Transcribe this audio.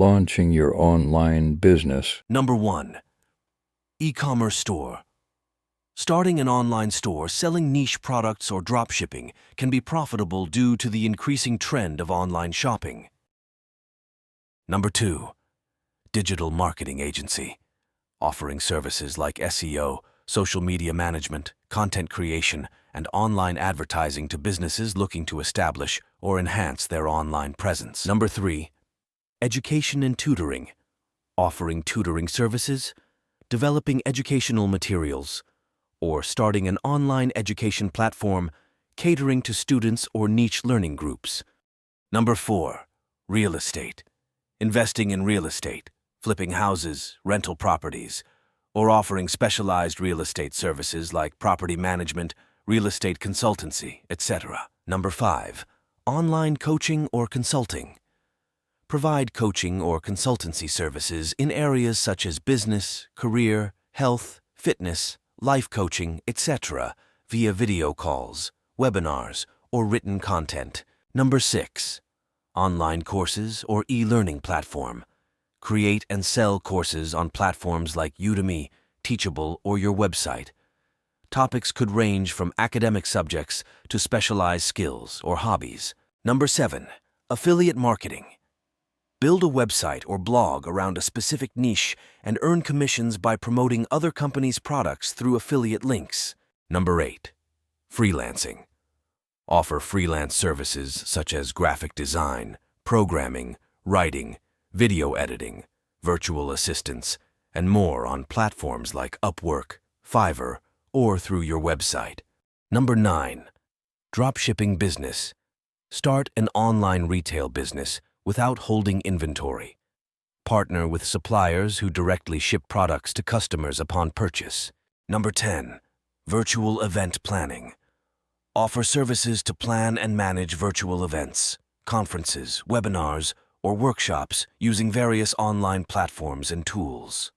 Launching your online business. Number 1. E-commerce store. Starting an online store selling niche products or dropshipping can be profitable due to the increasing trend of online shopping. Number 2. Digital marketing agency. Offering services like SEO, social media management, content creation, and online advertising to businesses looking to establish or enhance their online presence. Number 3. Education and tutoring. Offering tutoring services, developing educational materials, or starting an online education platform catering to students or niche learning groups. Number 4. Real estate. Investing in real estate, flipping houses, rental properties, or offering specialized real estate services like property management, real estate consultancy, etc. Number 5. Online coaching or consulting. Provide coaching or consultancy services in areas such as business, career, health, fitness, life coaching, etc. via video calls, webinars, or written content. Number 6. Online courses or e-learning platform. Create and sell courses on platforms like Udemy, Teachable, or your website. Topics could range from academic subjects to specialized skills or hobbies. Number 7. Affiliate marketing. Build a website or blog around a specific niche and earn commissions by promoting other companies' products through affiliate links. Number 8. Freelancing. Offer freelance services such as graphic design, programming, writing, video editing, virtual assistants, and more on platforms like Upwork, Fiverr, or through your website. Number 9. Dropshipping business. Start an online retail business without holding inventory. Partner with suppliers who directly ship products to customers upon purchase. Number 10. Virtual event planning. Offer services to plan and manage virtual events, conferences, webinars, or workshops using various online platforms and tools.